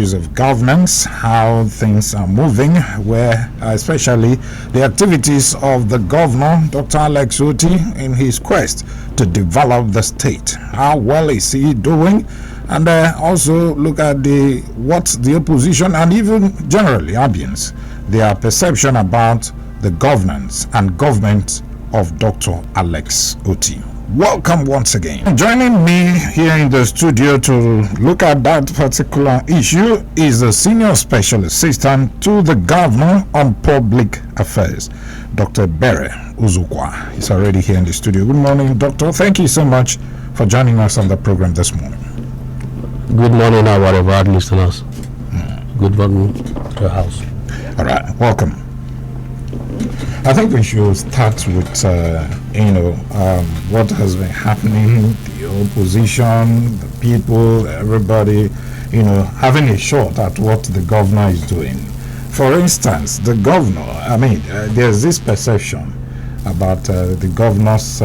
issues of governance, how things are moving, where especially the activities of the governor, Dr. Alex Oti, in his quest to develop the state. How well is he doing? And also look at what the opposition and even generally Abians, their perception about the governance and government of Dr. Alex Oti. Welcome once again. Joining me here in the studio to look at that particular issue is the Senior Special Assistant to the Governor on Public Affairs, Dr. Bere Uzukwa. He's already here in the studio. Good morning, Doctor. Thank you so much for joining us on the program this morning. Good morning, our revered listeners. Good morning to your house. All right, welcome. I think we should start with, what has been happening, the opposition, the people, everybody, having a shot at what the governor is doing. For instance, the governor, there's this perception about the governor's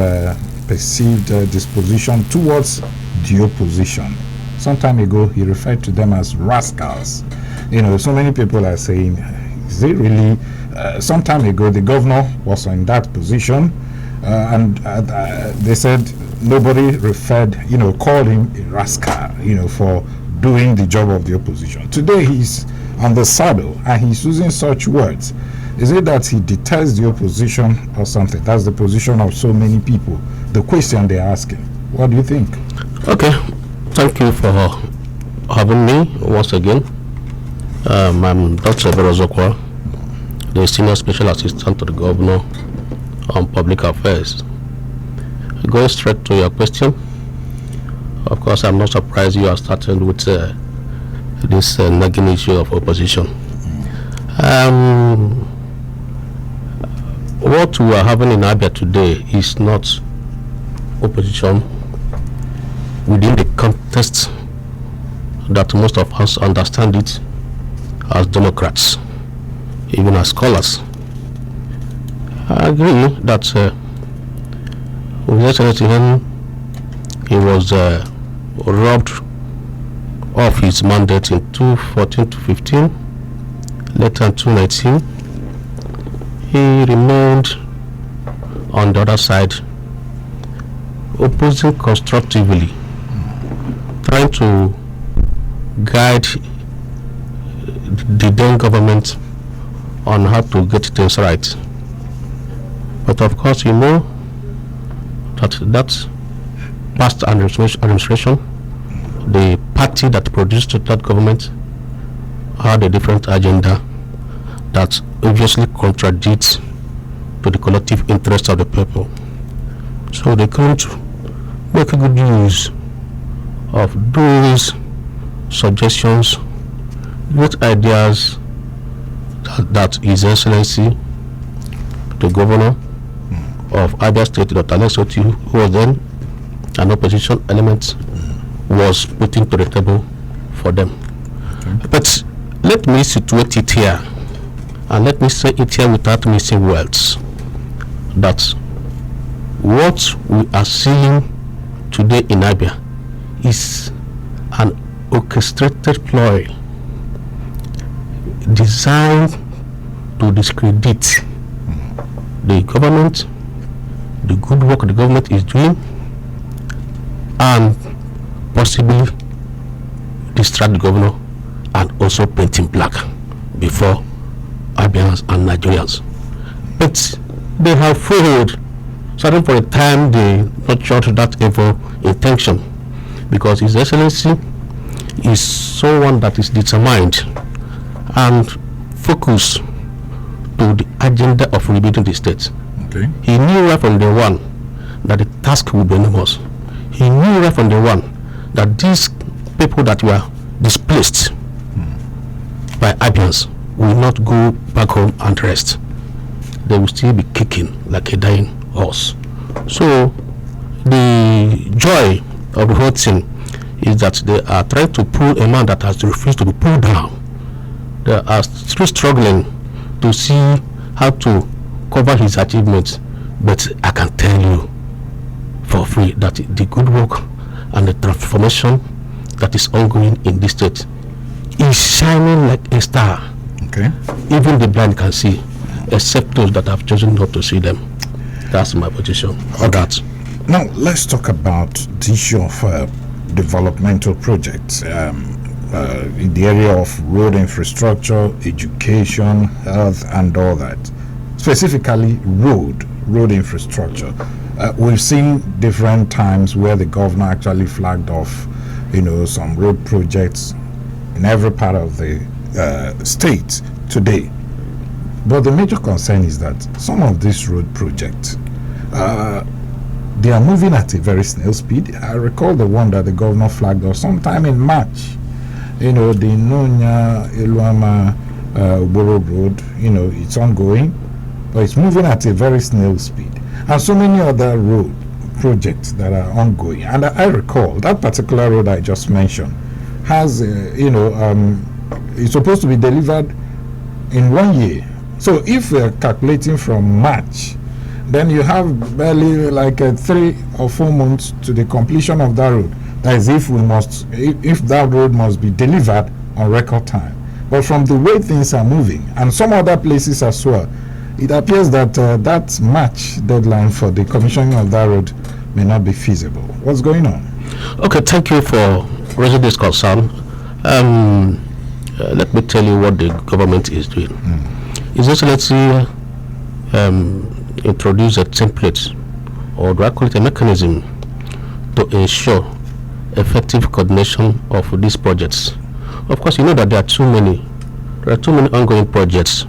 perceived disposition towards the opposition. Some time ago, he referred to them as rascals. So many people are saying, is it really? Some time ago, the governor was in that position, and they said nobody called him a rascal, for doing the job of the opposition. Today, he's on the saddle, and he's using such words. Is it that he detests the opposition or something? That's the position of so many people. The question they're asking. What do you think? Okay. Thank you for having me once again. I'm Dr. Bere Uzukwa, the Senior Special Assistant to the Governor on Public Affairs. Going straight to your question, of course, I'm not surprised you are starting with this nagging issue of opposition. What we are having in Abia today is not opposition within the context that most of us understand it as Democrats, even as scholars. I agree that when he was robbed of his mandate in 2014 to 15, later in 2019, he remained on the other side, opposing constructively, trying to guide the then government on how to get things right. But of course, that past administration, the party that produced that government had a different agenda that obviously contradicts to the collective interest of the people. So they can't make a good use of those suggestions, great ideas that His Excellency, the Governor of Abia State, Dr. Alex Oti, who was then an opposition element, was putting to the table for them. Okay. But let me situate it here, and let me say it here without missing words, that what we are seeing today in Abia is an orchestrated ploy designed to discredit the government, the good work the government is doing, and possibly distract the governor and also paint him black before Abians and Nigerians. But they have failed. Starting for the time they nurtured that evil intention, because His Excellency is someone that is determined and focused to the agenda of rebuilding the state. Okay. He knew right from day one that the task would be enormous. He knew right from day one that these people that were displaced by Abians will not go back home and rest. They will still be kicking like a dying horse. So the joy of the whole thing is that they are trying to pull a man that has refused to be pulled down. They are still struggling to see how to cover his achievements, but I can tell you for free that the good work and the transformation that is ongoing in this state is shining like a star. Okay. Even the blind can see, except those that have chosen not to see them. That's my position on that. Now, let's talk about the issue of developmental projects in the area of road infrastructure, education, health, and all that. Specifically, road infrastructure. We've seen different times where the governor actually flagged off, some road projects in every part of the state today. But the major concern is that some of these road projects, they are moving at a very snail speed. I recall the one that the governor flagged off sometime in March. The Nonya Eluama Uboro Road, it's ongoing, but it's moving at a very snail speed. And so many other road projects that are ongoing. And I recall that particular road I just mentioned has, it's supposed to be delivered in 1 year. So if we're calculating from March, then you have barely like 3 or 4 months to the completion of that road. That is if that road must be delivered on record time. But from the way things are moving, and some other places as well, it appears that that March deadline for the commissioning of that road may not be feasible. What's going on? Okay, thank you for raising this concern. Let me tell you what the government is doing. Is just let's see introduce a template, or do I call it a mechanism, to ensure effective coordination of these projects. Of course, you know that there are too many ongoing projects,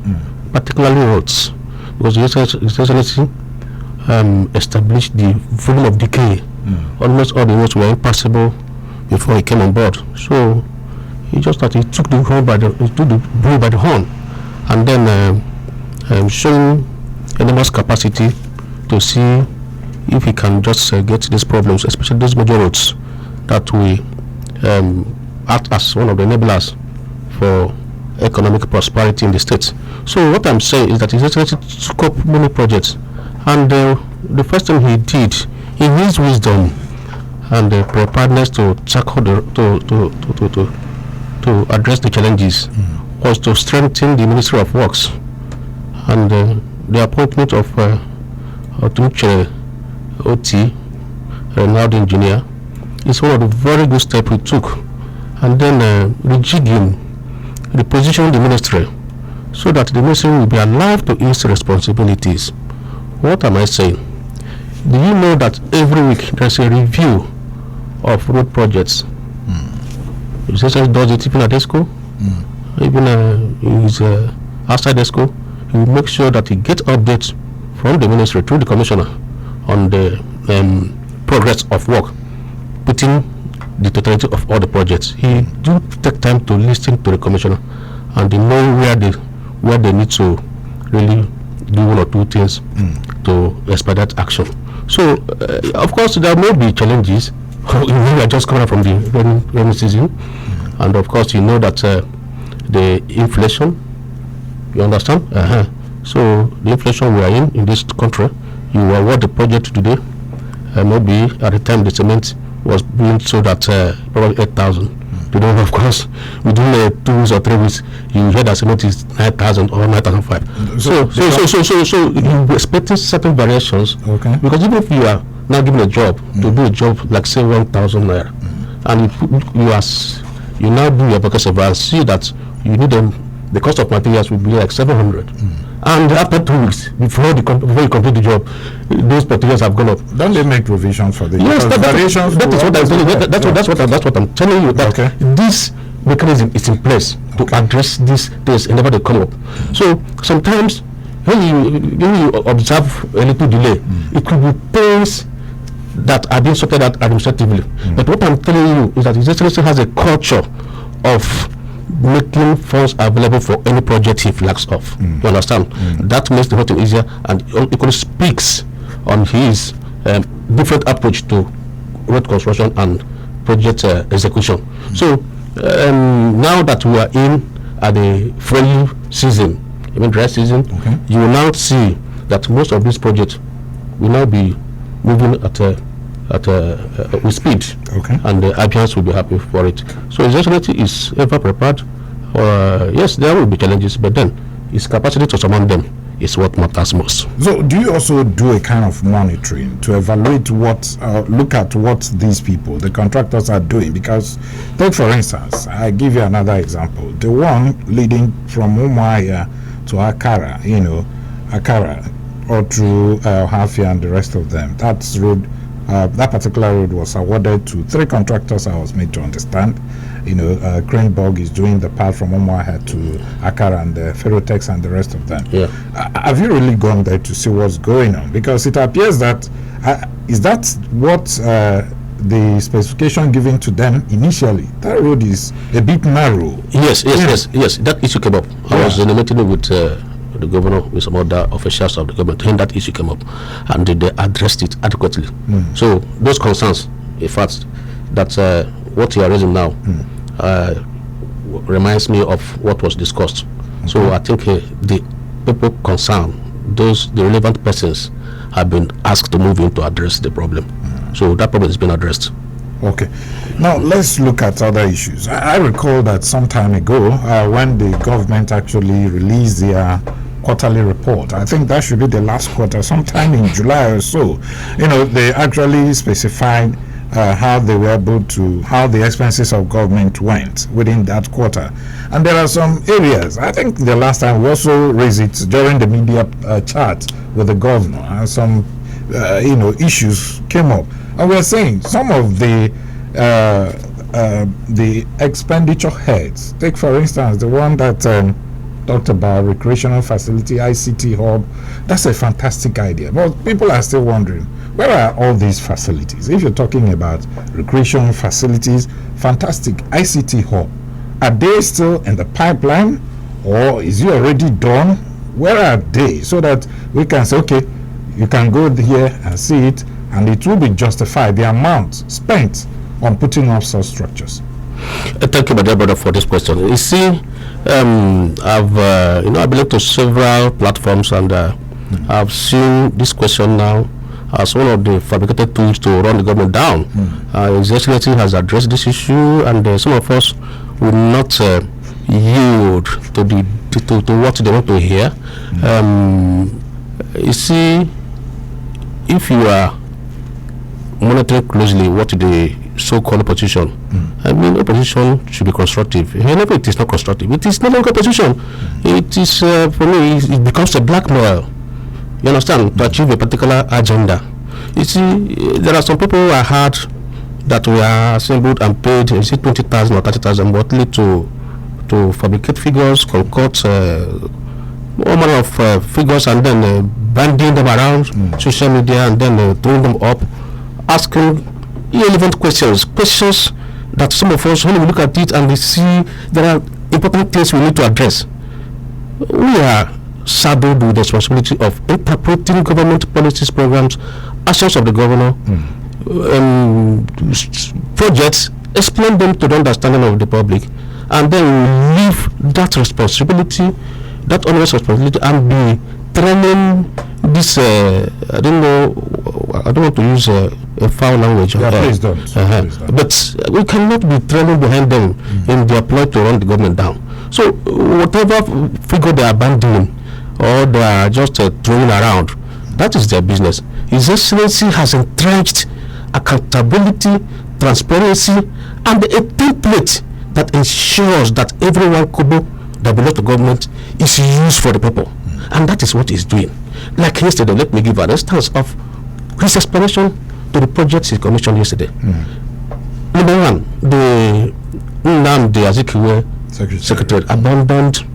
particularly roads, because His Excellency established the volume of decay. Almost all the roads were impassable before he came on board. So he took the bull by the horn, and then showing enormous capacity to see if he can just get these problems, especially those major roads that we act as one of the enablers for economic prosperity in the state. So what I'm saying is that he just took up many projects, and the first thing he did, in his wisdom and preparedness to tackle to address the challenges, was to strengthen the Ministry of Works, and the appointment of Otuche OT, renowned engineer, is one of the very good steps we took. And then rejigging, repositioning the ministry so that the ministry will be alive to its responsibilities. What am I saying? Do you know that every week there's a review of road projects? His Excellency does it even at the school, even he's outside the school. He will make sure that he gets updates from the ministry through the commissioner on the progress of work, putting the totality of all the projects. He do take time to listen to the commissioner, and they know where they need to really do one or two things to expedite action. So of course there may be challenges. We are just coming from the rainy season, and of course you know that the inflation, you understand? So the inflation we are in this country, you award the project today, maybe at the time the cement was being sold at probably 8,000. Today, of course, within 2 weeks or 3 weeks, you hear that cement is 9,000 or 9,500. So you're expecting certain variations. Okay. Because even if you are now given a job to do a job like say 1,000 naira, and you now do your pocket survey and see that you need them, the cost of materials will be like 700. And after 2 weeks, before you complete the job, those materials have gone up. Don't they make provision for the yes? That is what I'm telling you. That's what I'm telling you. That this mechanism is in place to address these things whenever they come up. So sometimes when you observe a little delay, it could be things that are being sorted out administratively. But what I'm telling you is that His Excellency has a culture of making funds available for any project he flags off. You understand? That makes the whole thing easier, and equally speaks on his different approach to road construction and project execution. So now that we are in at the fall season, even dry season, you will now see that most of these projects will now be moving with speed, and the Abians will be happy for it. So His Excellency is ever prepared Yes, there will be challenges, but then his capacity to surmount them is what matters most. So, do you also do a kind of monitoring to evaluate look at what these people, the contractors, are doing? Because, take for instance, I give you another example. The one leading from Umuahia to Akara, Akara, or through Hafia and the rest of them. That's road. That particular road was awarded to 3 contractors, I was made to understand. Cranborg is doing the part from Umuahia to Akara and Ferrotex and the rest of them. Yeah. Have you really gone there to see what's going on? Because it appears that, is that what the specification given to them initially? That road is a bit narrow. Yes. That issue came up. I was in a meeting with the governor, with some other officials of the government, and that issue came up, and they addressed it adequately. So those concerns, in fact, that what you are raising now reminds me of what was discussed. So I think the people concerned, the relevant persons, have been asked to move in to address the problem. So that problem has been addressed. Okay. Now let's look at other issues. I recall that some time ago, when the government actually released their quarterly report, I think that should be the last quarter, sometime in July or so, they actually specified how they were able to, how the expenses of government went within that quarter. And there are some areas, I think the last time we also raised it during the media chat with the governor, and some issues came up. And we're saying some of the expenditure heads, take for instance the one that talked about recreational facility, ICT hub. That's a fantastic idea, but people are still wondering, where are all these facilities? If you're talking about recreational facilities, fantastic, ICT hub, are they still in the pipeline, or is it already done? Where are they, so that we can say, okay, you can go here and see it, and it will be justified, the amount spent on putting up such structures? Thank you, my dear brother, for this question. You see, I've belong to several platforms, and I've seen this question now as one of the fabricated tools to run the government down. His Excellency has addressed this issue, and some of us will not yield to what they want to hear. You see, if you are monitoring closely what the so-called opposition, I mean, opposition should be constructive. Whenever it is not constructive, it is no longer opposition. It is, for me, it becomes a blackmail. You understand? To achieve a particular agenda. You see, there are some people who are hard that we are assembled and paid, is it 20,000 or 30,000 monthly to fabricate figures, concoct all manner of figures, and then banding them around social media, and then throwing them up, asking irrelevant questions that some of us, when we look at it and we see there are important things we need to address, we are saddled with the responsibility of interpreting government policies, programs, actions of the governor, projects, explain them to the understanding of the public, and then we leave that responsibility, that onerous responsibility, and be training this, I don't want to use a foul language. Please don't. But we cannot be training behind them in their ploy to run the government down. So whatever figure they are abandoning or they are just throwing around, that is their business. His Excellency has entrenched accountability, transparency, and a template that ensures that everyone kobo that belongs to government is used for the people. And that is what he's doing. Like yesterday, let me give an instance of his explanation to the projects he commissioned yesterday. Number one, the Azikiwe Secretary abandoned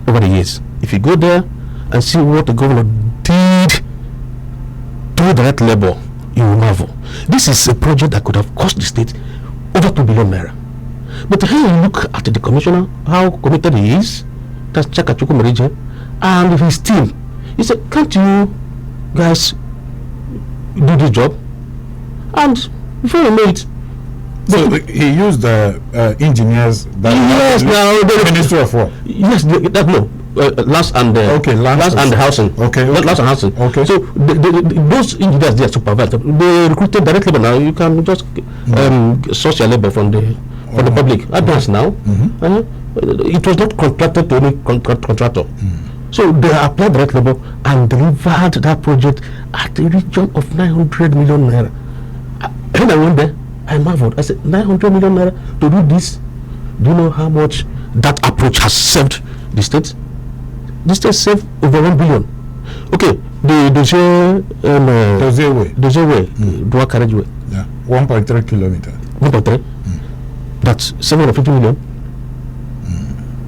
over the years. If you go there and see what the governor did to direct labor, you will marvel. This is a project that could have cost the state over 2 billion naira. But when you look at the commissioner, how committed he is, that's Chakachuku Merije, and his team, he said, can't you guys do this job? And before he made it, so he used the engineers that the Ministry of What? Yes, Lands and Housing. Okay. Lands and Housing. Okay. So those engineers they are supervised. They recruited directly, but now you can just source your labor from the for the public. Advance now. It was not contracted to any contractor. So they applied direct labor and delivered that project at the region of 900 million naira. When I went there, I marveled. I said, 900 million naira to do this? Do you know how much that approach has saved the state? The state saved over 1 billion. Okay, the Dozie way, Dua Carriageway. Yeah, 1.3 kilometer. 1.3? That's 750 million.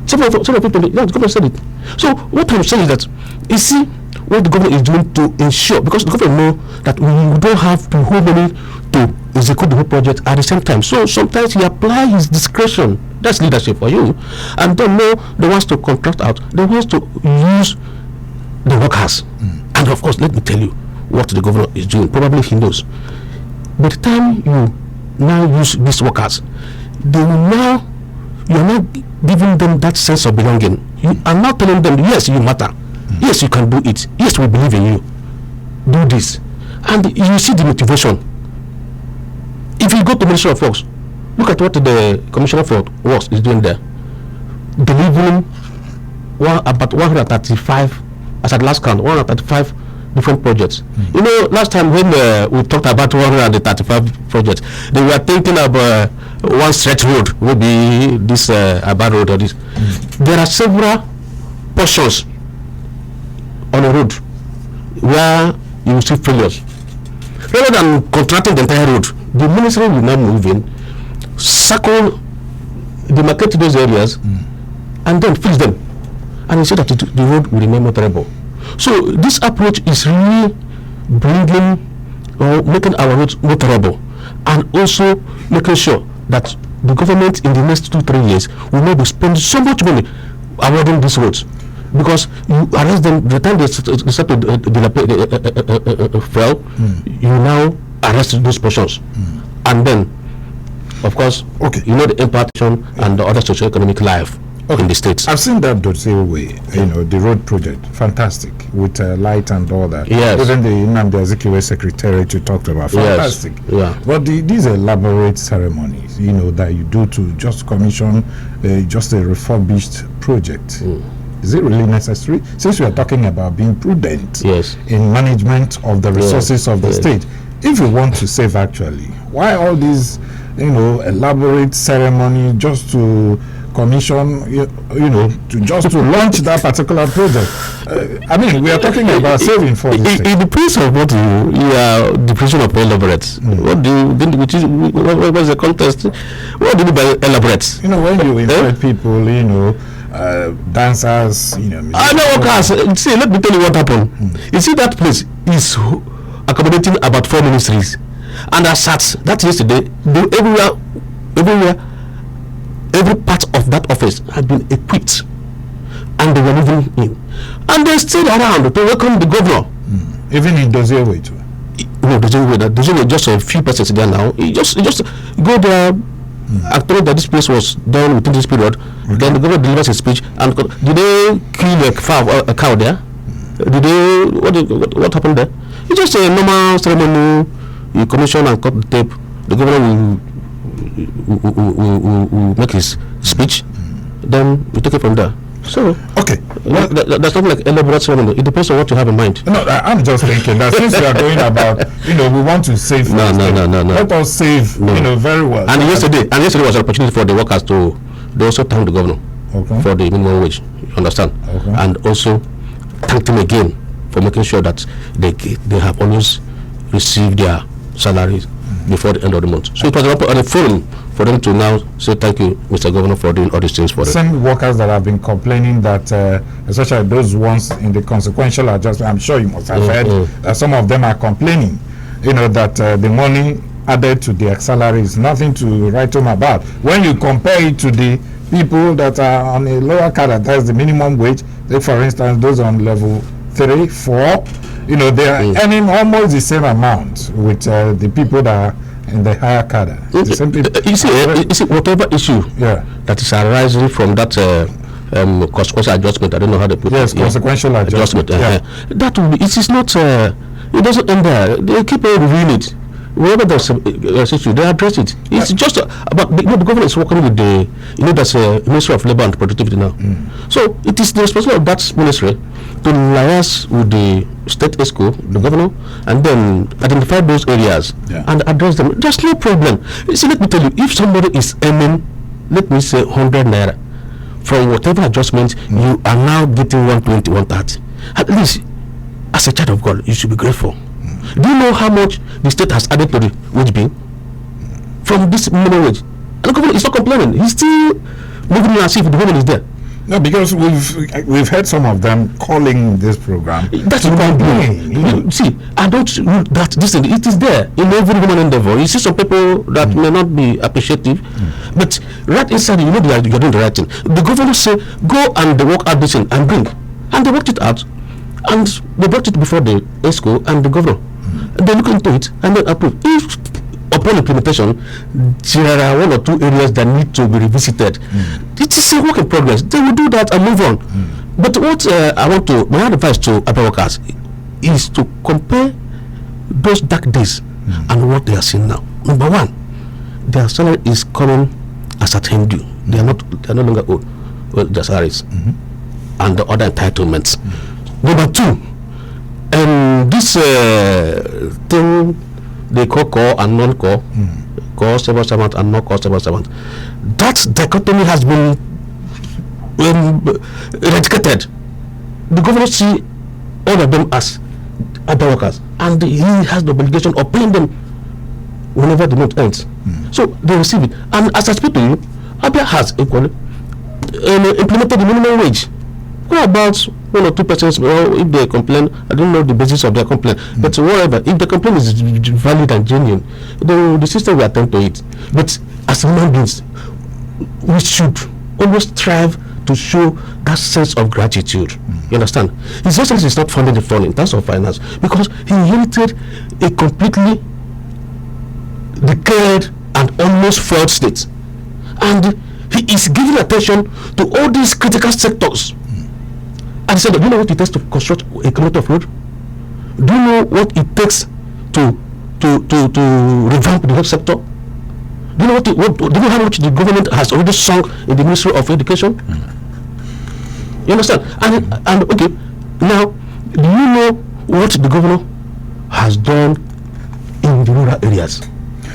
750 million. Yeah, the government said it. So what I'm saying is that, you see what the government is doing to ensure, because the government know that we don't have the whole money to execute the whole project at the same time. So sometimes he apply his discretion. That's leadership for you. And don't know the ones to contract out, the ones to use the workers. And of course, let me tell you what the governor is doing. Probably he knows. By the time you now use these workers, they will now, you are now giving them that sense of belonging. You are now telling them, yes, you matter. Yes, you can do it. Yes, we believe in you. Do this. And you see the motivation. If you go to Ministry of Works, look at what the Commissioner for Works is doing there. Delivering about 135, as at last count, 135 different projects. You know, last time when we talked about 135 projects, they were thinking of one stretch road, would be this Abia road or this. There are several portions on a road where you will see failures. Rather than contracting the entire road, the ministry will now move in, circle, demarcate those areas, and then fix them. And ensure that the road will remain motorable. So this approach is really bringing or making our roads motorable, and also making sure that the government in the next 2-3 years will not be spending so much money awarding these roads. Because you arrest them, the time they start to fail, you now arrest those portions. And then, of course, you know the impartation and the other socio-economic life in the states. I've seen that Dozie way, you know, the road project, fantastic, with light and all that. Yes. Even the Nnamdi Azikiwe secretariat you talked about, fantastic. Yes. Yeah. But these elaborate ceremonies, you know, that you do to just commission just a refurbished project. Is it really necessary? Since we are talking about being prudent in management of the resources of the state, if you want to save actually, why all these, you know, elaborate ceremony just to commission, you know, to launch that particular project? I mean, we are talking about saving for this. It depends on what you are definition of elaborate. What do you think? What is the context? What do you mean by elaborate? You know, when you invite people, you know, dancers, you know. I know, workers. See, let me tell you what happened. You see, that place is accommodating about 4 ministries, and as such, that yesterday, every part of that office had been equipped, and they were moving in, and they stayed around to welcome the governor. Even in Dozie way too. No, Dozie way, just a few persons there now. You just go there. Actually, that this place was done within this period. Then the governor delivers his speech. And did they kill a cow there? Did they? What happened there? It's just a normal ceremony. You commission and cut the tape. The governor will make his speech. Then we take it from there. So okay, well, that's not like elaborate ceremony. It depends on what you have in mind. No, I'm just thinking that since we are going about, you know, we want to save. No. Let us save, you know, very well. And yesterday was an opportunity for the workers to. They also thank the governor for the minimum wage. You understand? And also thank him again for making sure that they have always received their salaries before the end of the month. So it was a forum for them to now say thank you, Mr. Governor, for doing all these things for them. Some workers that have been complaining that, especially those ones in the consequential adjustment, I'm sure you must have heard that some of them are complaining, you know, that the money added to their salary is nothing to write home about. When you compare it to the people that are on a lower cadre, that's the minimum wage, say for instance, those on level 3, 4, you know, they are earning almost the same amount with the people that are in the higher cadre. You see, whatever issue that is arising from that consequential adjustment, I don't know how they put it. Yes, consequential adjustment. That will be, it is not, it doesn't end there. They keep on reviewing it. wherever there's a issue, they address it. It's just about the government is working with the there's a Ministry of Labor and Productivity now. So it is the responsibility of that ministry to liaise with the state ESCO, the governor, and then identify those areas and address them. There's no problem. See, let me tell you, if somebody is earning, let me say 100 naira, from whatever adjustment, you are now getting 120, 130. At least, as a child of God, you should be grateful. Do you know how much the state has added to the wage bill from this minimum wage? And the government is not complaining. He's still moving as if the government is there. No, because we've heard some of them calling this program. That's the problem. See, I don't that this thing, it is there in every human endeavor. You see some people that may not be appreciative, but right inside you know you're doing the right thing. The governor say go and work out this thing and bring, and they worked it out, and they brought it before the ESCO and the governor. They look into it and then approve. If upon implementation there are one or two areas that need to be revisited, it is a work in progress. They will do that and move on. But what my advice to other workers is to compare those dark days and what they are seeing now. Number one, their salary is coming as at him due. They are no longer owed their salaries and the other entitlements. Number two, this thing they call core and non-core, core civil servant and non-core civil servant, that dichotomy has been eradicated. The governor see all of them as other workers, and he has the obligation of paying them whenever the month ends. So they receive it. And as I speak to you, Abia has equally implemented the minimum wage. What about 1 or 2%? Well, if they complain, I don't know the basis of their complaint, but whatever, if the complaint is valid and genuine, the system will attend to it. But as human beings, we should always strive to show that sense of gratitude. You understand? His Excellency is not funding the fund in terms of finance because he inherited a completely declared and almost failed state, and he is giving attention to all these critical sectors. And he said, do you know what it takes to construct a kilometer of road? Do you know what it takes to revamp the health sector? Do you know do you know how much the government has already sunk in the Ministry of Education? You understand? And okay, now do you know what the governor has done in the rural areas?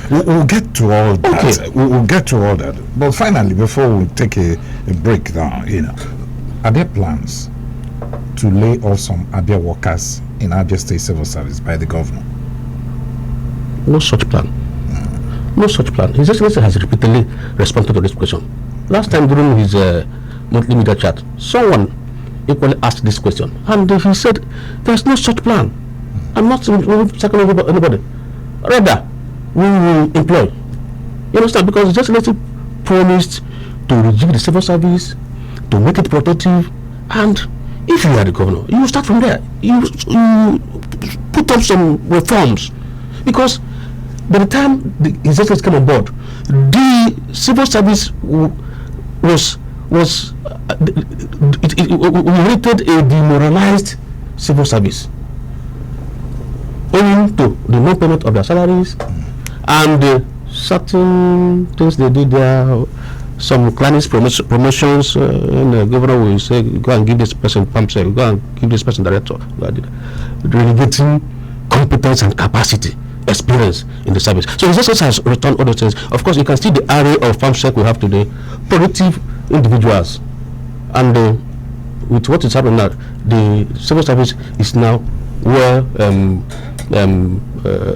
We'll get to all that. Okay. We'll get to all that. But finally, before we take a break down, are there plans to lay off some Abia workers in Abia State Civil Service by the governor? No such plan. No such plan. His Excellency has repeatedly responded to this question. Last time during his monthly media chat, someone equally asked this question, and he said, "There's no such plan. I'm not checking anybody. Rather, we will employ." You understand? Because His Excellency promised to rejig the civil service, to make it productive, and if you are the governor, you start from there. You put up some reforms, because by the time His Excellency came on board, the civil service was inherited a demoralized civil service, owing to the non-payment of their salaries and certain things they did there. Some clients promotions, and the governor will say, go and give this person pump sale, go and give this person director, relegating competence and capacity, experience in the service. So His Excellency has returned all those things. Of course, you can see the array of farm sec we have today, productive individuals, and with what is happening now, the civil service is now well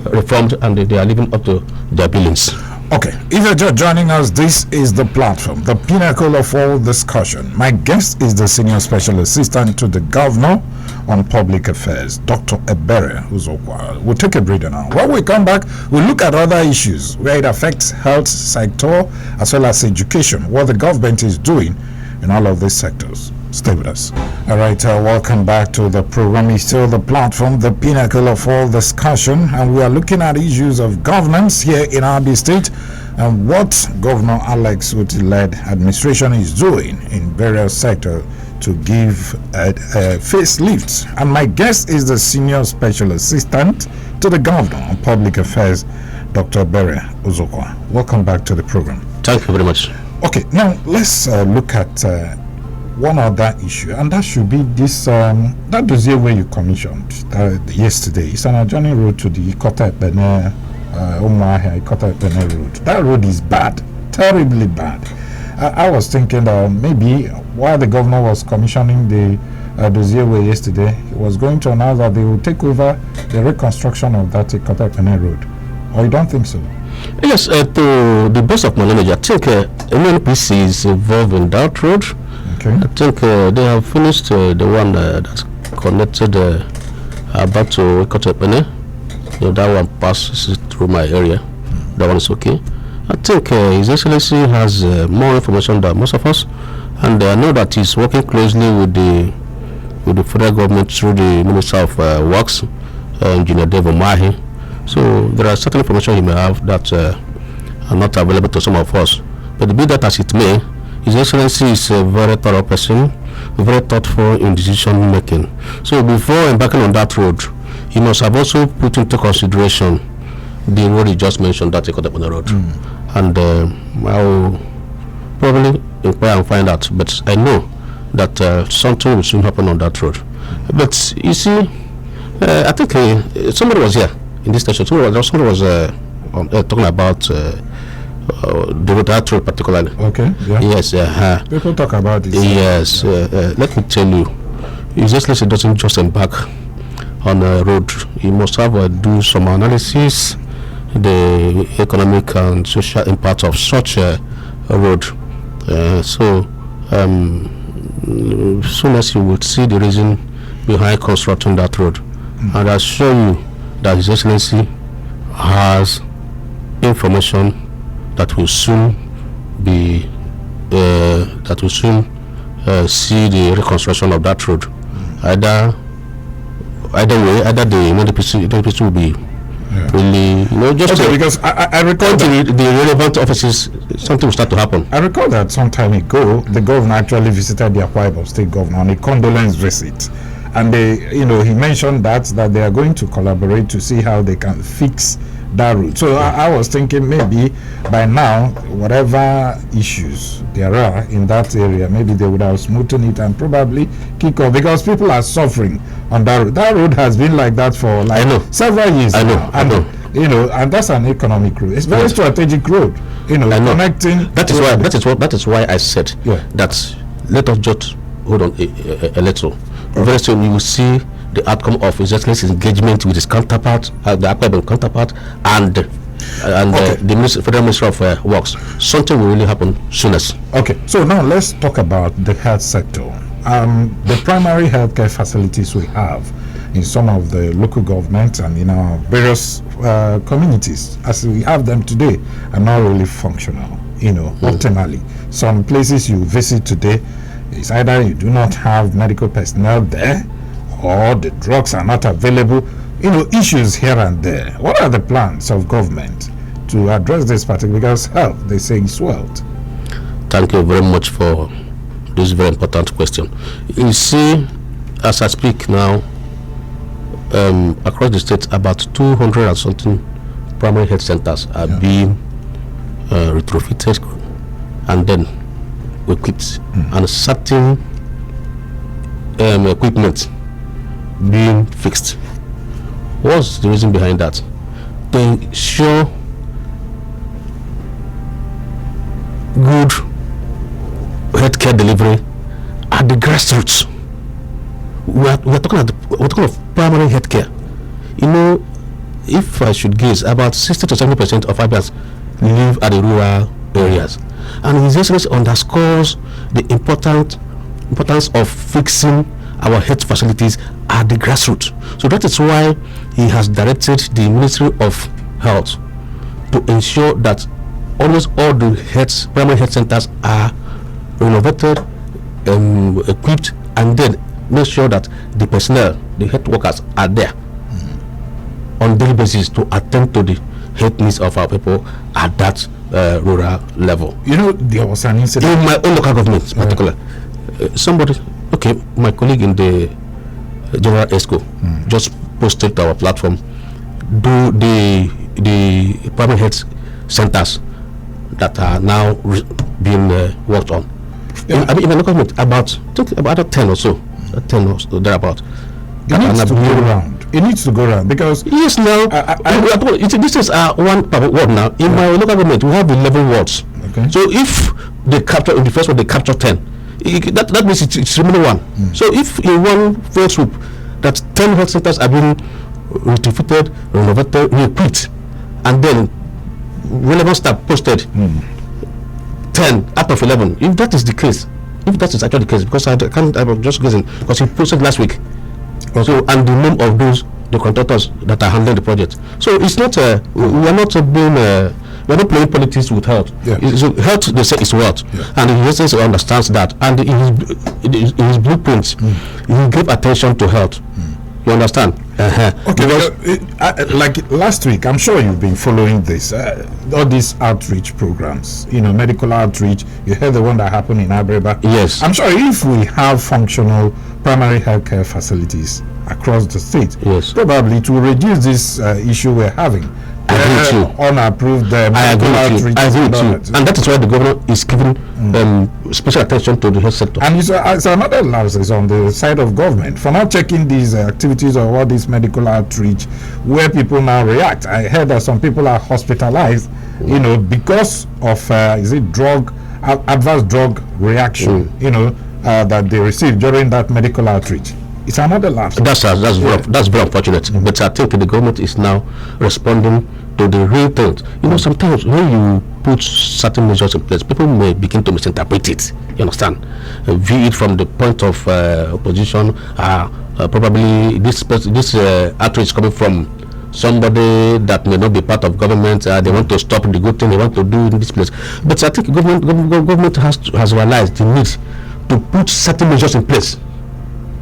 reformed, and they are living up to their billings. Okay, if you're just joining us, this is the platform, the pinnacle of all discussion. My guest is the Senior Special Assistant to the Governor on Public Affairs, Dr. Ebere Uzokwa. We'll take a breather now. When we come back, we'll look at other issues where it affects health sector as well as education, what the government is doing in all of these sectors. Stay with us. All right, welcome back to the program. It's still the platform, the pinnacle of all discussion, and we are looking at issues of governance here in Abia State and what Governor Alex Uti-led administration is doing in various sectors to give facelifts. And my guest is the Senior Special Assistant to the Governor on Public Affairs, Dr. Bere Uzokwa. Welcome back to the program. Thank you very much. Okay, now let's look at one other issue, and that should be this that dossier where you commissioned yesterday. It's an adjoining road to the Ikota-Epene Ikota-Epene road. That road is bad, terribly bad. I was thinking maybe while the governor was commissioning the dossier yesterday, he was going to announce that they will take over the reconstruction of that Ikota-Epene road. Or you don't think so? Yes, to the best of my knowledge, I think NNPC is involved in that road. Okay. I think they have finished the one that's connected back to Ikota-Epene. That one passes through my area. That one is okay. I think His Excellency has more information than most of us, and I know that he's working closely with the federal government through the Minister of Works, Engineer Developmental. So there are certain information he may have that are not available to some of us. But be that as it may, His Excellency is a very thorough person, very thoughtful in decision making. So before embarking on that road, he must have also put into consideration the road he just mentioned, that Ikota-Epene road. And I will probably inquire and find out. But I know that something will soon happen on that road. But you see, I think somebody was here in this station. Somebody was talking about that road particularly. Okay. Yeah. Yes. People talk about this. Yes. Let me tell you, His Excellency doesn't just embark on a road. He must have do some analysis, the economic and social impact of such a road. So soon as you would see the reason behind constructing that road, and I assure you that His Excellency has information that will soon be see the reconstruction of that road. Either way, either the NDPC will be really, just okay, because I recall the relevant offices, something will start to happen. I recall that some time ago the governor actually visited the Akwa Ibom State Governor on a condolence visit, and he mentioned that they are going to collaborate to see how they can fix that route. So I was thinking maybe by now, whatever issues there are in that area, maybe they would have smoothened it and probably kick off, because people are suffering on that road. That road has been like that for several years now. I know. And that's an economic road. It's very strategic road. Connecting. That is why I said that let us just hold on a little. Very soon you will see the outcome of His Excellency's engagement with his counterpart, the Akwa Ibom counterpart, and the Federal Minister of Works. Something will really happen soonest. Okay, so now let's talk about the health sector. The primary healthcare facilities we have in some of the local governments and in our various communities, as we have them today, are not really functional, optimally. Some places you visit today, it's either you do not have medical personnel there, or the drugs are not available, issues here and there. What are the plans of government to address this particular, because health, they say, is wealth? Thank you very much for this very important question. You see, as I speak now, across the state, about 200 and something primary health centers are being retrofitted and then equipped, and certain equipment being fixed. What's the reason behind that? To ensure good healthcare delivery at the grassroots. We're talking of primary healthcare. If I should guess, about 60 to 70% of Abians live at the rural areas, and His Excellency underscores the importance of fixing our health facilities at the grassroots. So that is why he has directed the Ministry of Health to ensure that almost all the primary health centers are renovated, equipped, and then make sure that the personnel, the health workers, are there on daily basis to attend to the health needs of our people at that rural level. There was an incident in my own local government, particularly. My colleague in the General ESCO just posted to our platform do the primary health centers that are now being worked on. Yeah. I mean, in the local government, about 10 or so, 10 or so, thereabout. It needs to go around. It needs to go around because yes, now this is one per ward now. In my local government, we have 11 wards. Okay. So if they capture in the first one, they capture 10. That means it's remaining one. So if in one fell swoop that 10 health centers are being retrofitted, renovated, rebuilt, and then relevant staff posted 10 out of 11. If that is the case, if that is actually the case, because I'm just guessing, because he posted last week. So, and the name of the contractors that are handling the project. So it's not we are not playing politics with health. Yeah. So health, they say, is wealth, and the university understands that. And in his blueprints, he gave attention to health. You understand? Okay, like last week, I'm sure you've been following this, all these outreach programs, medical outreach. You heard the one that happened in Abia. Yes. I'm sure if we have functional primary healthcare facilities across the state, yes, probably to reduce this issue we're having. I agree with you. Unapproved I agree with you. I agree with you. Outreach. And that is why the governor is giving special attention to the health sector. And it's another lapse on the side of government for not checking these activities or all this medical outreach where people now react. I heard that some people are hospitalized, because of adverse drug reaction, that they received during that medical outreach. It's another lapse. That's very unfortunate. But I think the government is now responding to the real things. Sometimes when you put certain measures in place, people may begin to misinterpret it. You understand? View it from the point of opposition. Probably this outreach coming from somebody that may not be part of government. They want to stop the good thing they want to do in this place. But I think government has realized the need to put certain measures in place.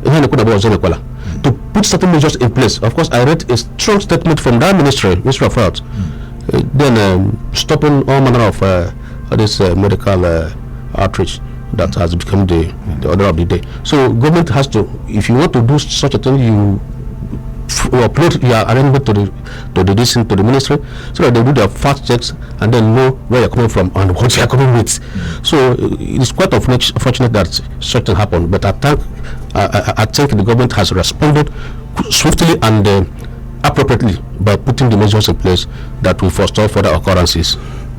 To put certain measures in place. Of course, I read a strong statement from that Ministry of Health, then stopping all manner of this medical outreach that has become the order of the day. So government has to, if you want to do such a thing, you upload your arrangement to the ministry, so that they do their fact checks and then know where you're coming from and what you're coming with. So it's quite unfortunate that such thing happened, but I think the government has responded swiftly and appropriately by putting the measures in place that will forestall further occurrences.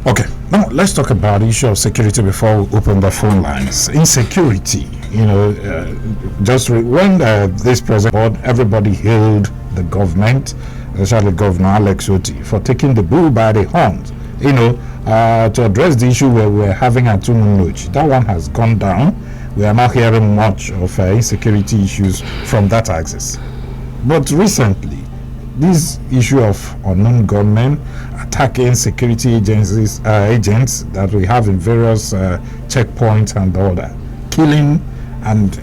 Okay, now let's talk about the issue of security before we open the phone lines. Insecurity, when this president, everybody hailed the government, especially Governor Alex Oti, for taking the bull by the horns, to address the issue where we're having at Tununuch. That one has gone down. We are not hearing much of insecurity issues from that axis. But recently, this issue of unknown gunmen attacking security agents that we have in various checkpoints and all that, killing and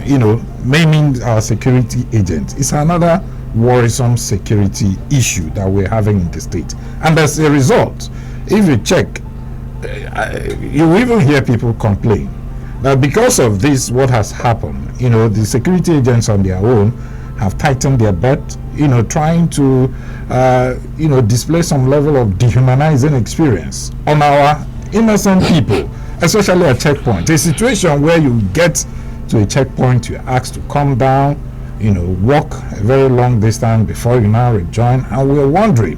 maiming our security agents is another worrisome security issue that we're having in the state. And as a result, if you check, you even hear people complain that because of this, what has happened, the security agents on their own have tightened their belt, trying to, display some level of dehumanizing experience on our innocent people, especially at checkpoint. A situation where you get to a checkpoint, you're asked to come down, walk a very long distance before you now rejoin, and we're wondering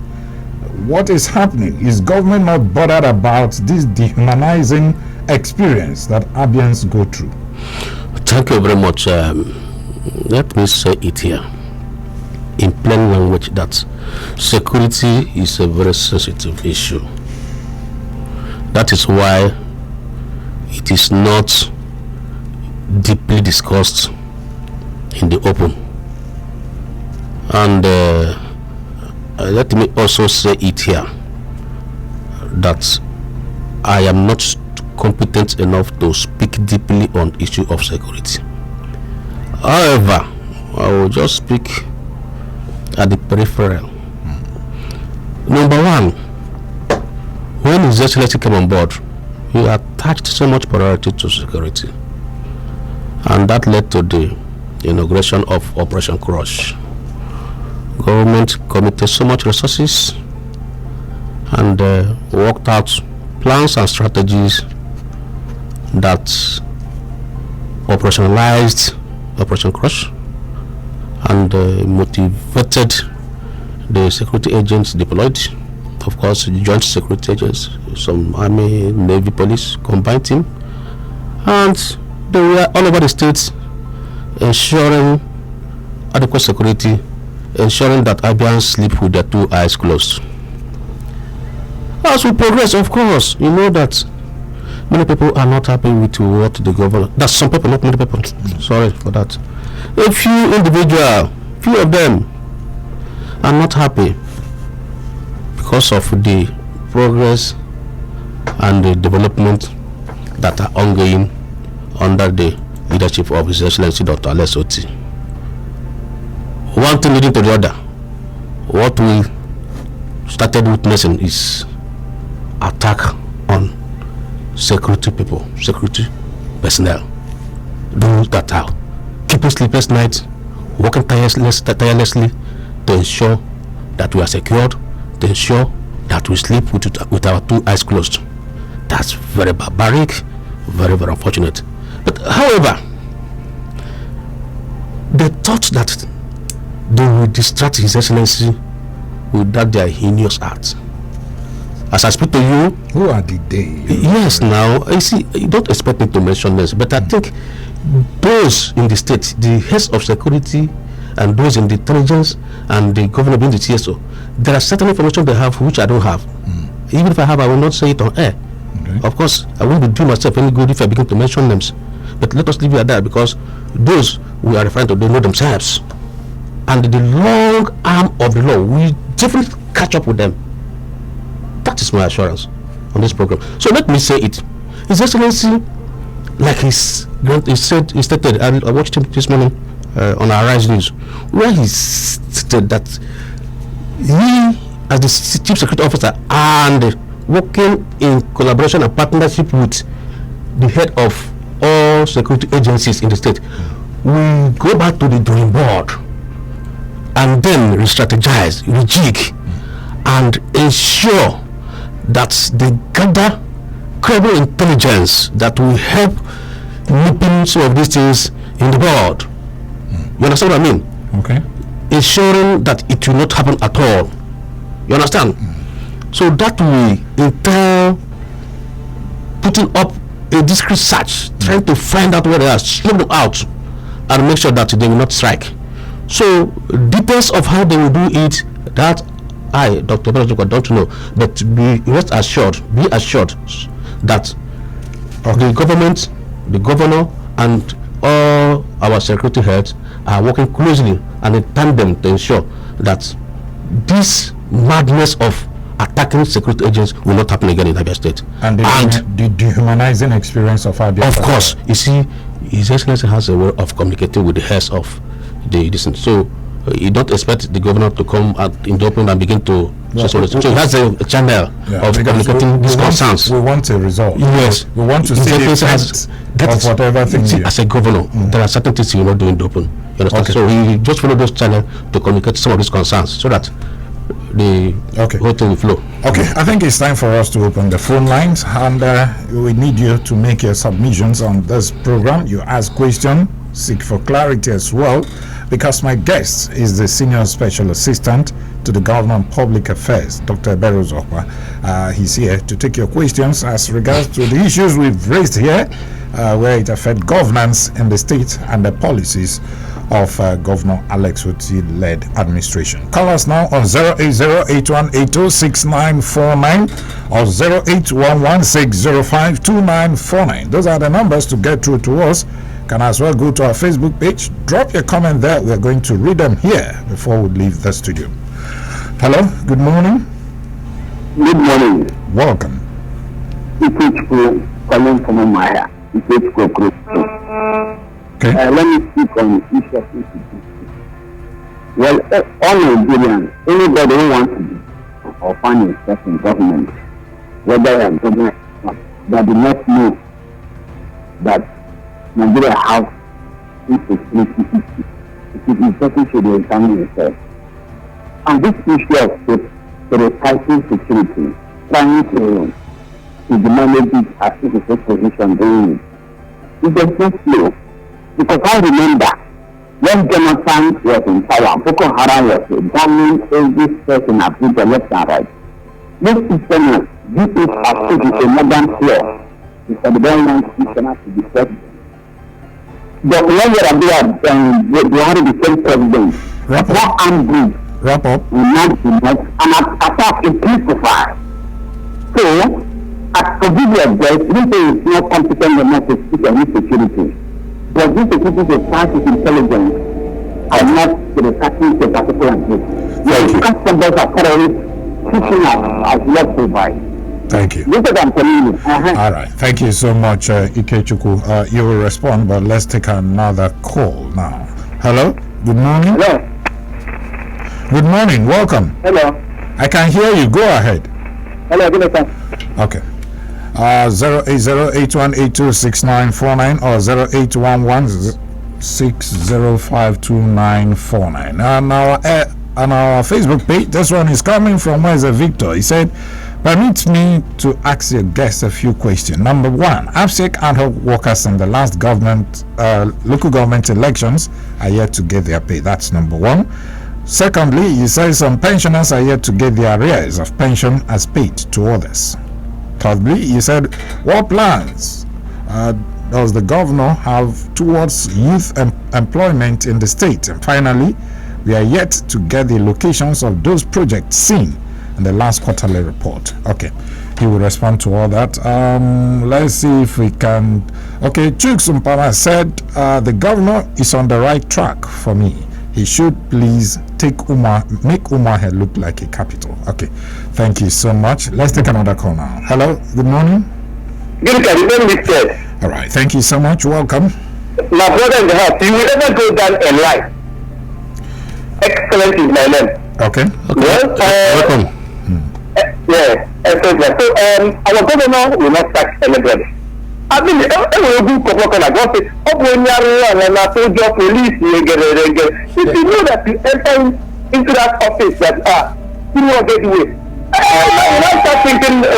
what is happening. Is government not bothered about this dehumanizing experience that Abians go through? Thank you very much. Let me say it here in plain language that security is a very sensitive issue. That is why it is not deeply discussed in the open. And let me also say it here that I am not competent enough to speak deeply on issue of security. However, I will just speak at the peripheral. Number one, when His Excellency came on board, he attached so much priority to security, and that led to the inauguration of Operation Crush. government committed so much resources and worked out plans and strategies that operationalized Operation Crush and motivated the security agents deployed. Of course, joint security agents, some army, navy, police, combined team, and they were all over the states ensuring adequate security, ensuring that Abians sleep with their two eyes closed. As we progress, of course, you know that many people are not happy with what the governor. That's some people, not many people. Sorry for that. A few individuals, few of them are not happy because of the progress and the development that are ongoing under the leadership of His Excellency Dr. Alex Oti. One thing leading to the other. What we started witnessing is attack on security people, security personnel, those that are keeping sleepless nights, working tirelessly to ensure that we are secured, to ensure that we sleep with our two eyes closed. That's very barbaric, very, very unfortunate. But however, they thought that they will distract His Excellency with that their heinous acts. As I speak to you, who are the they? Yes, now you see, you don't expect me to mention this, but I think those in the state, the heads of security, and those in the intelligence and the government being the TSO, there are certain information they have which I don't have. Even if I have, I will not say it on air. Okay. Of course, I won't be doing myself any good if I begin to mention names. But let us leave it at that, because those we are referring to, they know themselves. And the long arm of the law will definitely catch up with them. That is my assurance on this program. So let me say it. His Excellency, like he stated, I watched him this morning on our Rise News, where he stated that he, as the Chief Security Officer and working in collaboration and partnership with the head of all security agencies in the state, we go back to the drawing board and then re-strategize, rejig, and ensure that they gather credible intelligence that will help nipping some of these things in the bud. You understand what I mean? Okay. Ensuring that it will not happen at all. You understand? So that we entail putting up a discreet search, trying to find out where they are, slow them out, and make sure that they will not strike. So details of how they will do it, that I, Dr. Bello, don't know, but be assured that the government, the governor, and all our security heads are working closely and in tandem to ensure that this madness of attacking security agents will not happen again in Abia State. And the dehumanizing experience of Abia. Of course, you see, His Excellency has a way of communicating with the heads of the distance. So you don't expect the governor to come in the open and begin to. So he has a channel of communicating these concerns. We want a result. Yes, we want to see the effects of whatever thing. As a governor, there are certain things you not do in the open. You understand? Okay. So he just follow those channels to communicate some of these concerns, so that the whole thing will flow. Okay, I think it's time for us to open the phone lines, and we need you to make your submissions on this program. You ask questions, seek for clarity as well, because my guest is the Senior Special Assistant to the Governor on Public Affairs, Dr. Ebere. He's here to take your questions as regards to the issues we've raised here, where it affects governance in the state and the policies of Governor Alex Oti-led administration. Call us now on 08081806949 or 08116052949. Those are the numbers to get through to us. Can as well go to our Facebook page, drop your comment there. We're going to read them here before we leave the studio. Hello, good morning. Good morning. Welcome. It's calling from Maya. Okay. Let me speak on issue of insecurity. Well, all Nigerians, anybody who wants to be or find himself in government, whether a government or not, that do not know that Nigeria has insecurity issues, it is important to examine yourself. And this issue of prioritizing security, trying to manage it as if it's a position doing it, it does not flow. Because I remember when Jonathan was in power, Boko Haram was bombing every person at the left and right. This system, this is as if it's a modern law. It's a very nice system to be president. But when you are there, Buhari became president. Wrap up. What I'm doing, Wrap up. and attack is peaceful. So, as to give you a break, this is not competent enough to speak any security. But this security is part of intelligence and not to the attacking to a particular group. Thank you. Customers are terrorists, teaching us as what provide. Thank you. This is what I'm telling you. All right. Thank you so much, Ikechukwu. You will respond, but let's take another call now. Hello. Good morning. Hello. Good morning. Welcome. Hello. I can hear you. Go ahead. Hello. Good morning. Okay. 08081826949 or 0811-6052949. On our Facebook page, this one is coming from Where's Victor. He said, permit me to ask your guests a few questions. Number one, APSEC ad hoc workers in the last local government elections are yet to get their pay. That's number one. Secondly, he says some pensioners are yet to get their arrears of pension as paid to others. Thirdly, he said, what plans does the governor have towards youth employment in the state? And finally, we are yet to get the locations of those projects seen in the last quarterly report. Okay, he will respond to all that. Let's see if we can. Okay, Chuksumpama said the governor is on the right track for me. He should please make Umahe look like a capital. Okay, thank you so much. Let's take another call now. Hello, good morning. Good morning, Mr. All right, thank you so much. Welcome. My brother in the house, you will never go down in life. Excellent is my name. Okay. Well, Welcome. yeah, excellent. So, our governor will not sack anybody. I mean, I will go to like what it up when you are and I told your police you get it again. If you know that you enter into that office that you won't get away. You not start thinking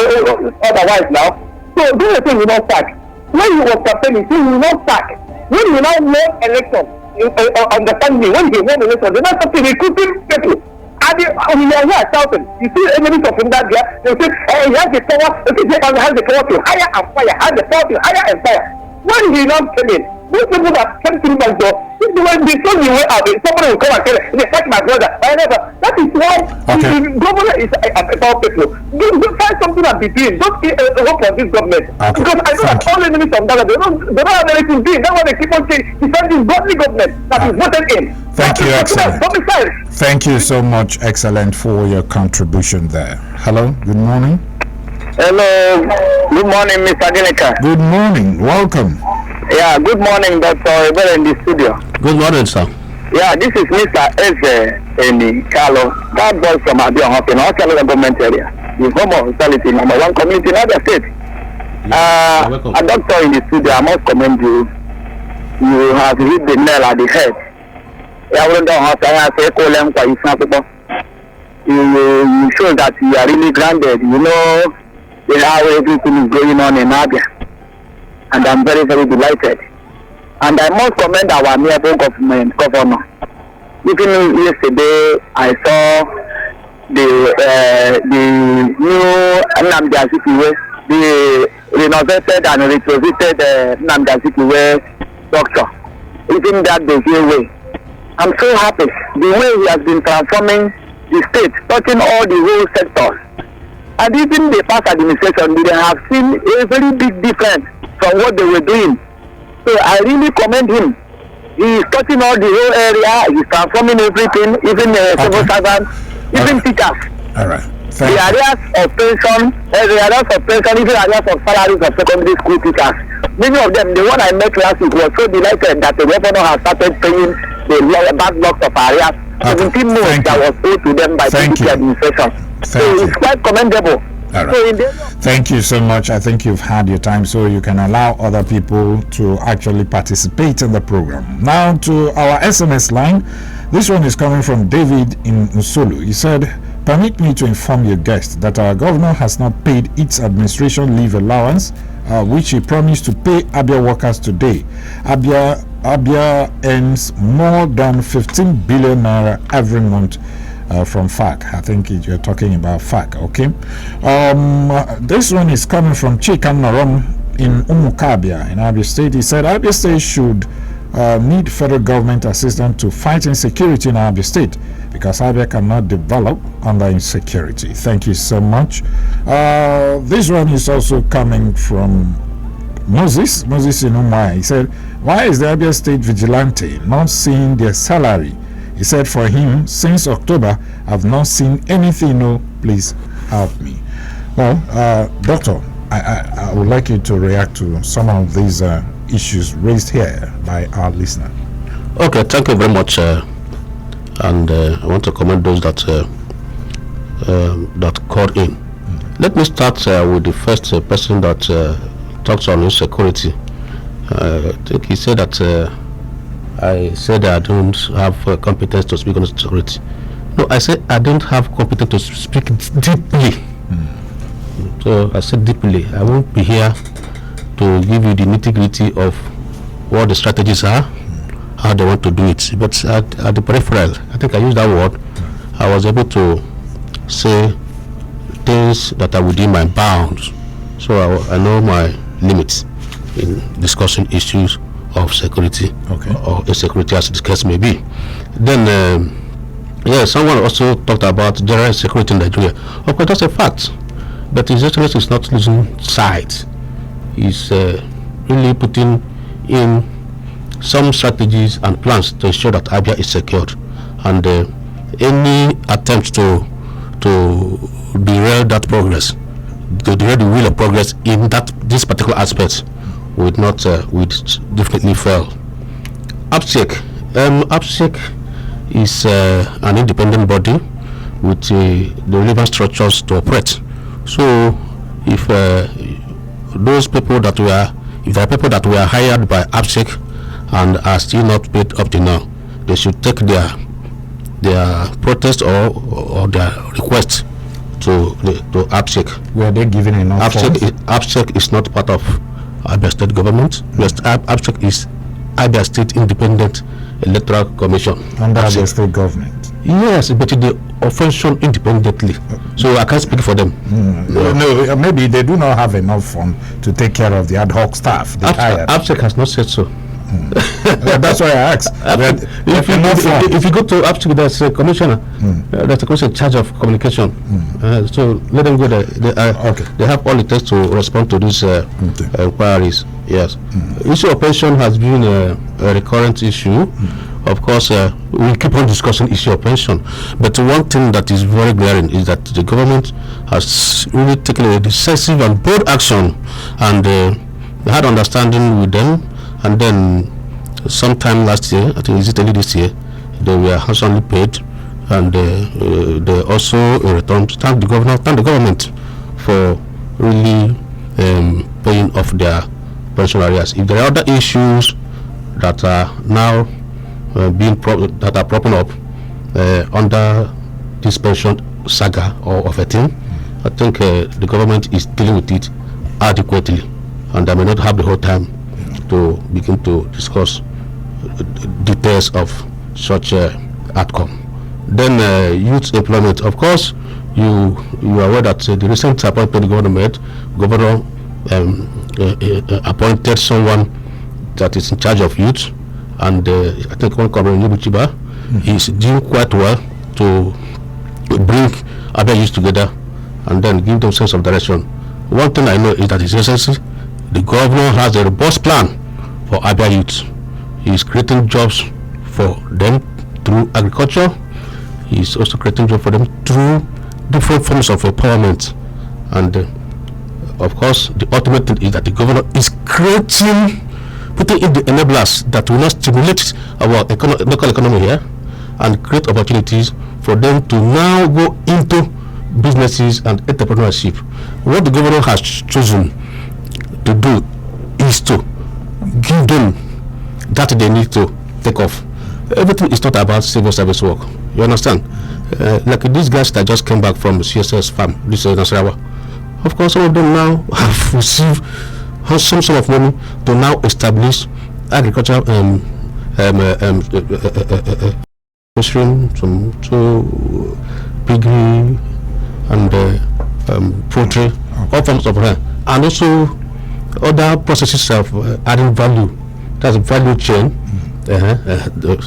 otherwise now. So do the thing you not sack. When you was campaigning, you will not sack. When you now won election, you understand me, when you won election, they're not something recruiting people. And you are here shouting. You see enemies of him that there, they say, he has the power, he has the power to hire and fire, has the power to hire and fire. When he now came in, those people that came through my door, when they told me where out, somebody will come and tell me, they attack my brother. That is why the governor is about people. You find something in between. Don't hope for this government. Okay. Because I know that all enemies of that, they don't have anything doing. That's why they keep on saying, defend this godly government that is voted in. Thank you, excellent. Thank you so much, excellent, for your contribution there. Hello, good morning. Hello, good morning, Mr. Adeleka. Good morning, welcome. Yeah, good morning, Dr. Ebere in the studio. Good morning, sir. Yeah, this is Mr. Eze Eni Carlo, that boy from Abia, in our government area. The home of hospitality, number one community in other state. A doctor in the studio, I must commend you. You have hit the nail at the head. You show that you are really grounded. You know how everything is going on in Abia. And I'm very, very delighted. And I must commend our nearby governor. Even yesterday, I saw the new Nnamdi Azikiwe, the renovated and retrofitted Nnamdi Azikiwe structure. Even that the way. I'm so happy the way he has been transforming the state, touching all the whole sectors. And even the past administration, they have seen a very big difference from what they were doing. So I really commend him. He is touching all the whole area. He is transforming everything, even civil servants, even teachers. All right. The areas of pension, even areas of salaries of secondary school teachers. Many of them, the one I met last week was so delighted that the governor has started paying the backlogs of areas. 17 months that was owed to them by the administration. So it's quite commendable. All right. Thank you so much. I think you've had your time, so you can allow other people to actually participate in the program. Now to our SMS line. This one is coming from David in Usulu. He said, permit me to inform your guest that our governor has not paid its administration leave allowance, which he promised to pay Abia workers today. Abia earns more than 15 billion naira every month from FAC. I think you're talking about FAC, okay? This one is coming from Chikan Narom in Umukabia in Abia State. He said Abia State should need federal government assistance to fight insecurity in Abia State because Abia cannot develop under insecurity. Thank you so much. This one is also coming from Moses in Umai. He said, why is the Abia State vigilante not seeing their salary? He said, for him, since October, I've not seen anything. No, please help me. Well, Doctor, I would like you to react to some of these issues raised here by our listener. Okay, thank you very much. And I want to commend those that called in. Let me start with the first person that talks on insecurity. I think he said that I said I don't have competence to speak on insecurity. No, I said I don't have competence to speak deeply. So I said deeply. I won't be here to give you the nitty-gritty of what the strategies are, how they want to do it. But at the peripheral, I think I used that word, I was able to say things that are within my bounds. So I know my limits in discussing issues of security, or insecurity, as the case may be. Then, someone also talked about general security in Nigeria. Of course, that's a fact. But His Excellency is not losing sight. He's really putting in some strategies and plans to ensure that Abia is secured. And any attempt to derail that progress, to derail the wheel of progress in this particular aspect, would definitely fail. APSEC is an independent body with the relevant structures to operate. So if those people that were hired by APSEC and are still not paid up to now, they should take their protest or their request to APSEC. Were they given enough? APSEC is not part of Abia State government. APSEC is Abia State Independent Electoral Commission. Under Abia State government. Yes, but they function independently. So I can't speak for them. No, maybe they do not have enough funds to take care of the ad hoc staff. APSEC has not said so. That's why I asked. If you go to APSEC, there's a commissioner. There's a person in charge of communication. So let them go there. They have all it takes to respond to these inquiries. Yes. Issue of pension has been a recurrent issue. Of course, we keep on discussing issue of pension. But one thing that is very glaring is that the government has really taken a decisive and bold action, and they had understanding with them. And then sometime last year, I think it's early this year, they were handsomely paid, and they also in return thank the government for really paying off their pension arrears. If there are other issues that are now propping up under this pension saga or of a thing, I think the government is dealing with it adequately, and I may not have the whole time to begin to discuss details of such outcome. Then youth employment. Of course, you are aware that the recent appointment the governor made, governor appointed someone that is in charge of youth, and I think one Comrade Chiba is doing quite well to bring Abia youth together and then give them sense of direction. One thing I know is that His Excellency, the governor, has a robust plan for Abia youth. He is creating jobs for them through agriculture. He is also creating jobs for them through different forms of empowerment. And of course, the ultimate thing is that the governor is putting in the enablers that will not stimulate our local economy here and create opportunities for them to now go into businesses and entrepreneurship. What the governor has chosen to do is to give them that they need to take off. everything is not about civil service work. You understand? Like these guys that just came back from CSS farm, this is Nasarawa. Of course, some of them now have received some sum of money to now establish agricultural some to piggery and poultry, all forms of and also other processes of adding value. That's a value chain.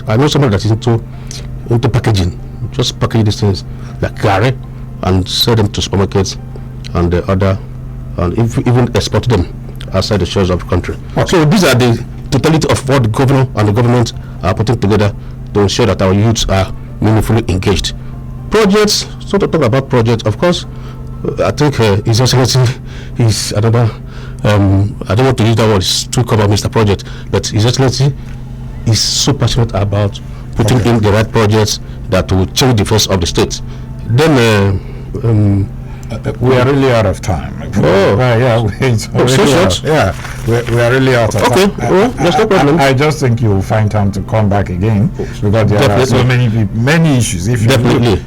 I know somebody that's into packaging, just package these things like curry and sell them to supermarkets and the other, and even export them outside the shores of the country. Okay. So these are the totality of what the governor and the government are putting together to ensure that our youths are meaningfully engaged. Projects, so to talk about projects, of course, I think His Excellency is another, I don't want to use that word to cover Mr. Project, but His Excellency is so passionate about putting in the right projects that will change the face of the state. Then we are really out of time. We are really out of time. There's no problem. I just think you will find time to come back again because there are so many issues. If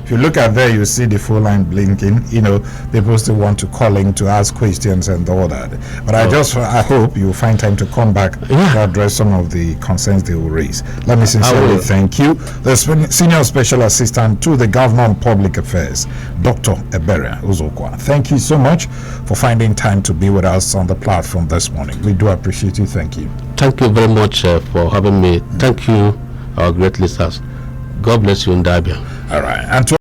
you look at there, you see the phone line blinking. You know, people still want to call in to ask questions and all that. But I hope you will find time to come back to address some of the concerns they will raise. Let me sincerely thank you, the Senior Special Assistant to the Governor on Public Affairs, Dr. Ebere Uzokwa. Thank you so much for finding time to be with us on the platform this morning. We do appreciate you. Thank you. Thank you very much for having me. Thank you, our great listeners. God bless you in Abia. All right. And to